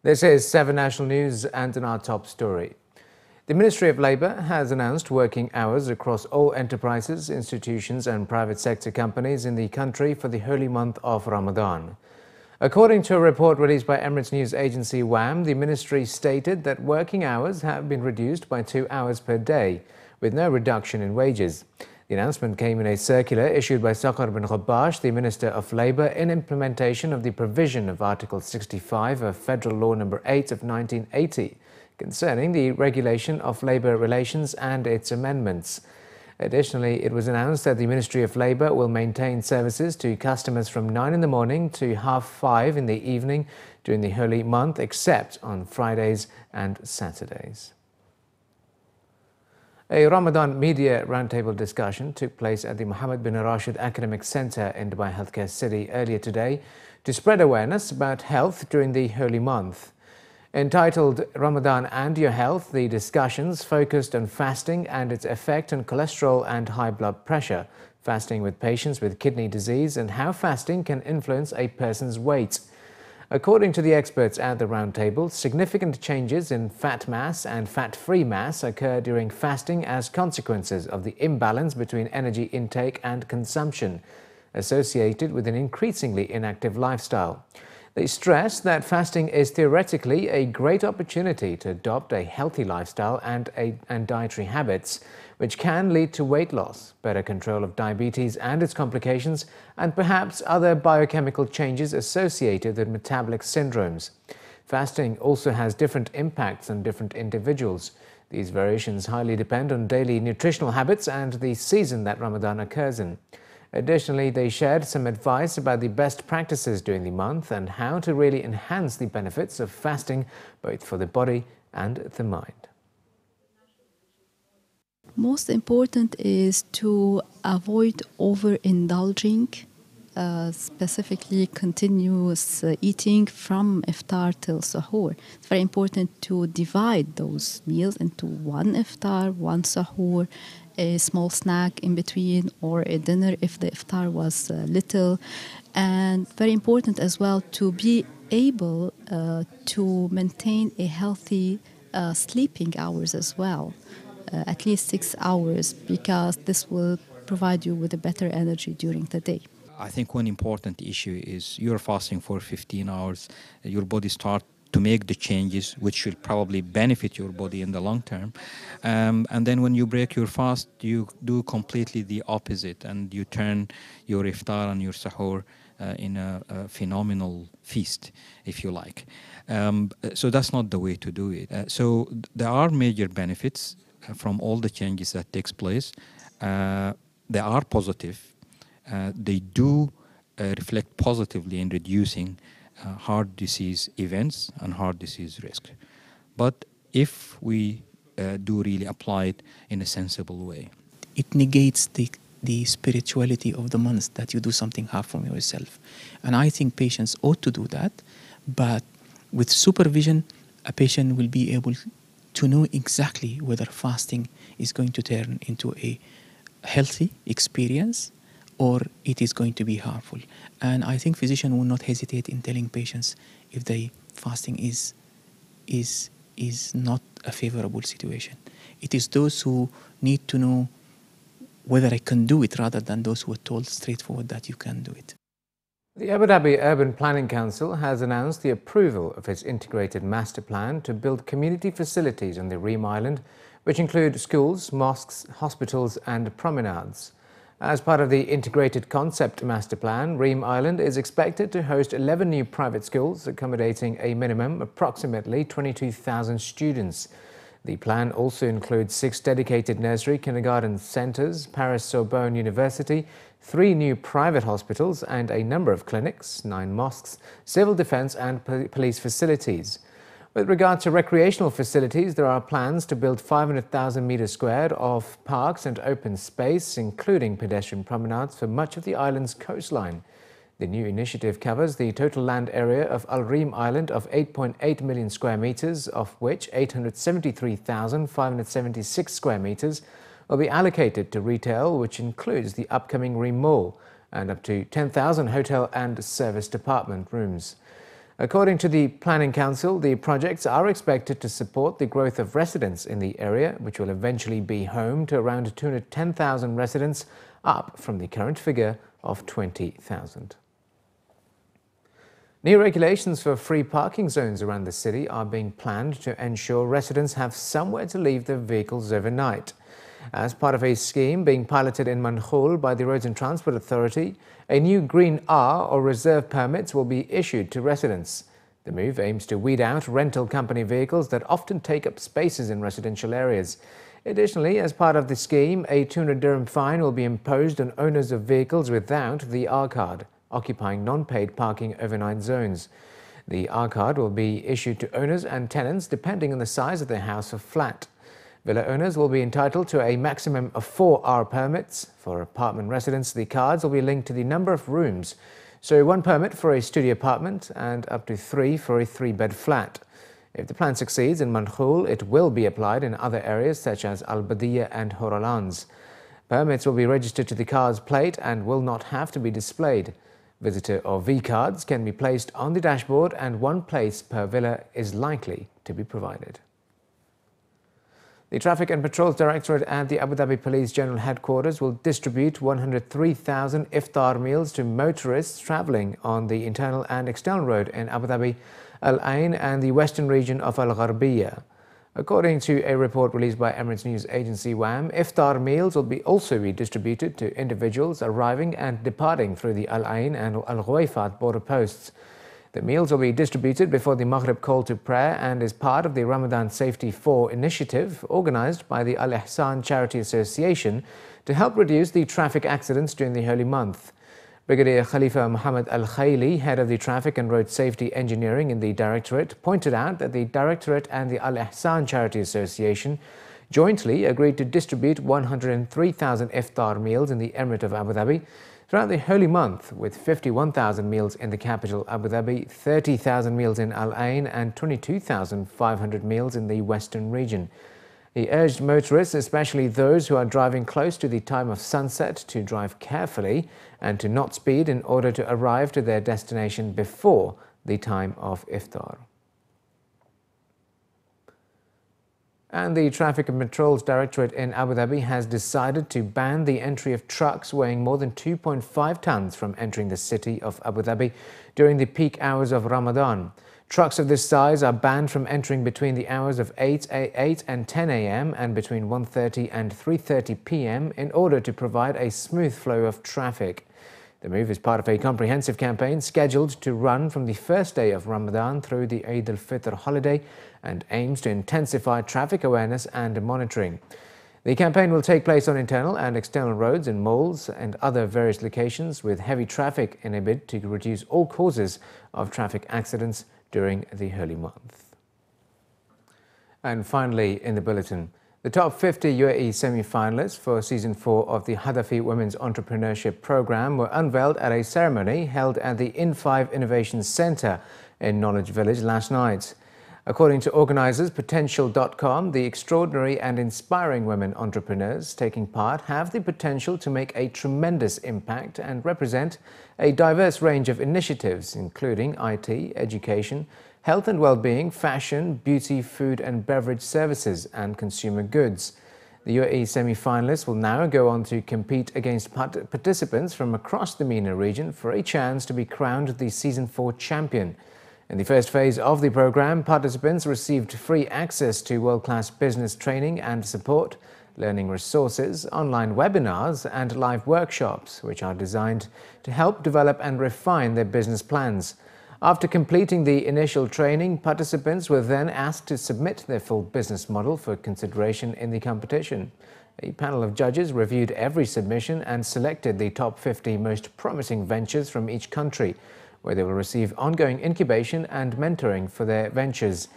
This is 7 National News, and in our top story. The Ministry of Labour has announced working hours across all enterprises, institutions and private sector companies in the country for the holy month of Ramadan. According to a report released by Emirates news agency WAM, the ministry stated that working hours have been reduced by 2 hours per day, with no reduction in wages. The announcement came in a circular issued by Saqar bin Ghabbash, the Minister of Labour, in implementation of the provision of Article 65 of Federal Law No. 8 of 1980 concerning the regulation of labour relations and its amendments. Additionally, it was announced that the Ministry of Labour will maintain services to customers from 9 in the morning to 5:30 in the evening during the holy month, except on Fridays and Saturdays. A Ramadan media roundtable discussion took place at the Mohammed bin Rashid Academic Centre in Dubai Healthcare City earlier today to spread awareness about health during the holy month. Entitled Ramadan and Your Health, the discussions focused on fasting and its effect on cholesterol and high blood pressure, fasting with patients with kidney disease, and how fasting can influence a person's weight. According to the experts at the roundtable, significant changes in fat mass and fat-free mass occur during fasting as consequences of the imbalance between energy intake and consumption, associated with an increasingly inactive lifestyle. They stress that fasting is theoretically a great opportunity to adopt a healthy lifestyle and dietary habits, which can lead to weight loss, better control of diabetes and its complications, and perhaps other biochemical changes associated with metabolic syndromes. Fasting also has different impacts on different individuals. These variations highly depend on daily nutritional habits and the season that Ramadan occurs in. Additionally, they shared some advice about the best practices during the month and how to really enhance the benefits of fasting, both for the body and the mind. Most important is to avoid overindulging, specifically continuous eating from Iftar till Sahur. It's very important to divide those meals into one Iftar, one Sahur, a small snack in between, or a dinner if the Iftar was little. And very important as well to be able to maintain a healthy sleeping hours as well. At least 6 hours, because this will provide you with a better energy during the day. I think one important issue is you're fasting for 15 hours, your body starts to make the changes which will probably benefit your body in the long term. And then when you break your fast, you do completely the opposite and you turn your iftar and your sahur in a phenomenal feast, if you like. So that's not the way to do it. So there are major benefits from all the changes that takes place. They are positive. They do reflect positively in reducing heart disease events and heart disease risk. But if we do really apply it in a sensible way. It negates the spirituality of the month that you do something half from yourself. And I think patients ought to do that, but with supervision, a patient will be able to know exactly whether fasting is going to turn into a healthy experience or it is going to be harmful. And I think physicians will not hesitate in telling patients if the fasting is not a favorable situation. It is those who need to know whether I can do it rather than those who are told straightforward that you can do it. The Abu Dhabi Urban Planning Council has announced the approval of its integrated master plan to build community facilities on the Reem Island, which include schools, mosques, hospitals and promenades. As part of the integrated concept master plan, Reem Island is expected to host 11 new private schools, accommodating a minimum approximately 22,000 students. The plan also includes 6 dedicated nursery kindergarten centres, Paris Sorbonne University, 3 new private hospitals and a number of clinics, 9 mosques, civil defence and police facilities. With regard to recreational facilities, there are plans to build 500,000 metres squared of parks and open space, including pedestrian promenades for much of the island's coastline. The new initiative covers the total land area of Al Reem Island of 8.8 million square metres, of which 873,576 square metres will be allocated to retail, which includes the upcoming Reem Mall, and up to 10,000 hotel and service department rooms. According to the Planning Council, the projects are expected to support the growth of residents in the area, which will eventually be home to around 210,000 residents, up from the current figure of 20,000. New regulations for free parking zones around the city are being planned to ensure residents have somewhere to leave their vehicles overnight. As part of a scheme being piloted in Mankhul by the Roads and Transport Authority, a new Green R or reserve permits will be issued to residents. The move aims to weed out rental company vehicles that often take up spaces in residential areas. Additionally, as part of the scheme, a 200 dirham fine will be imposed on owners of vehicles without the R card, occupying non-paid parking overnight zones. The R card will be issued to owners and tenants depending on the size of their house or flat. Villa owners will be entitled to a maximum of 4 R permits. For apartment residents, the cards will be linked to the number of rooms, so 1 permit for a studio apartment and up to 3 for a 3-bed flat. If the plan succeeds in Mankhul, it will be applied in other areas such as Al-Badiyah and Horalans. Permits will be registered to the card's plate and will not have to be displayed. Visitor or V cards can be placed on the dashboard, and 1 place per villa is likely to be provided. The Traffic and Patrols Directorate at the Abu Dhabi Police General Headquarters will distribute 103,000 iftar meals to motorists travelling on the internal and external road in Abu Dhabi, Al Ain and the western region of Al Gharbiyah. According to a report released by Emirates news agency WAM, iftar meals will also be distributed to individuals arriving and departing through the Al Ain and Al Ghuwaifat border posts. The meals will be distributed before the Maghrib call to prayer and is part of the Ramadan Safety 4 initiative organised by the Al Ihsan Charity Association to help reduce the traffic accidents during the holy month. Brigadier Khalifa Muhammad Al Khayli, head of the Traffic and Road Safety Engineering in the Directorate, pointed out that the Directorate and the Al Ihsan Charity Association jointly agreed to distribute 103,000 iftar meals in the Emirate of Abu Dhabi throughout the holy month, with 51,000 meals in the capital Abu Dhabi, 30,000 meals in Al Ain and 22,500 meals in the western region. He urged motorists, especially those who are driving close to the time of sunset, to drive carefully and to not speed in order to arrive to their destination before the time of iftar. And the Traffic and Patrols Directorate in Abu Dhabi has decided to ban the entry of trucks weighing more than 2.5 tons from entering the city of Abu Dhabi during the peak hours of Ramadan. Trucks of this size are banned from entering between the hours of 8 and 10 a.m. and between 1:30 and 3:30 p.m. in order to provide a smooth flow of traffic. The move is part of a comprehensive campaign scheduled to run from the first day of Ramadan through the Eid al-Fitr holiday and aims to intensify traffic awareness and monitoring. The campaign will take place on internal and external roads, in malls and other various locations with heavy traffic in a bid to reduce all causes of traffic accidents during the holy month. And finally, in the bulletin, the top 50 UAE semi-finalists for Season 4 of the Hadafi Women's Entrepreneurship Programme were unveiled at a ceremony held at the In5 Innovation Centre in Knowledge Village last night. According to organisers Potential.com, the extraordinary and inspiring women entrepreneurs taking part have the potential to make a tremendous impact and represent a diverse range of initiatives, including IT, education, health and well-being, fashion, beauty, food and beverage services and consumer goods. The UAE semi-finalists will now go on to compete against participants from across the MENA region for a chance to be crowned the Season 4 champion. In the first phase of the programme, participants received free access to world-class business training and support, learning resources, online webinars and live workshops, which are designed to help develop and refine their business plans. After completing the initial training, participants were then asked to submit their full business model for consideration in the competition. A panel of judges reviewed every submission and selected the top 50 most promising ventures from each country, where they will receive ongoing incubation and mentoring for their ventures.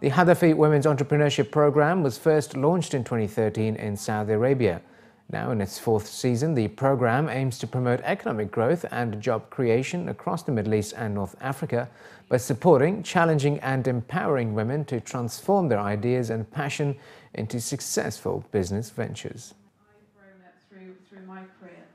The Hadafi Women's Entrepreneurship Programme was first launched in 2013 in Saudi Arabia. Now in its 4th season, the programme aims to promote economic growth and job creation across the Middle East and North Africa by supporting, challenging and empowering women to transform their ideas and passion into successful business ventures. I've grown up through my career.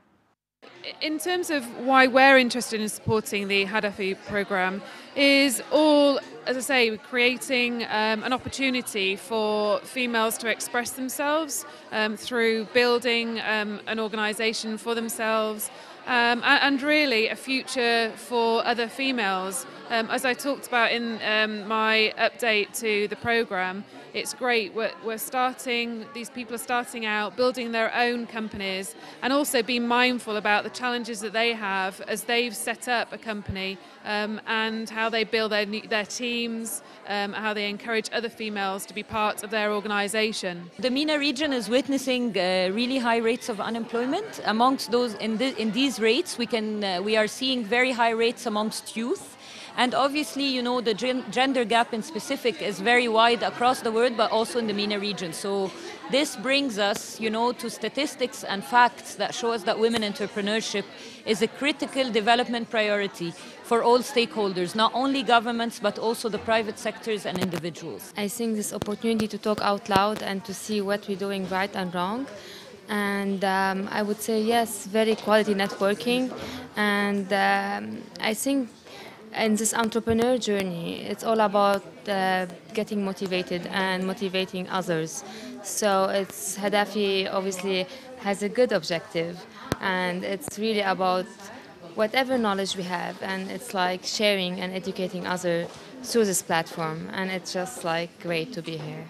in terms of why we're interested in supporting the Hadafi programme is all, as I say, creating an opportunity for females to express themselves through building an organisation for themselves and really a future for other females. As I talked about in my update to the programme, it's great. We're starting, these people are starting out, building their own companies, and also being mindful about the challenges that they have as they've set up a company and how they build their teams, how they encourage other females to be part of their organisation. The MENA region is witnessing really high rates of unemployment. Amongst those, in these rates, we are seeing very high rates amongst youth. And obviously, you know, the gender gap in specific is very wide across the world, but also in the MENA region. So this brings us, you know, to statistics and facts that show us that women entrepreneurship is a critical development priority for all stakeholders, not only governments, but also the private sectors and individuals. I think this opportunity to talk out loud and to see what we're doing right and wrong. And I would say, yes, very quality networking. And I think in this entrepreneur journey, it's all about getting motivated and motivating others. So it's Hadafi obviously has a good objective, and it's really about whatever knowledge we have, and it's like sharing and educating others through this platform, and it's just like great to be here.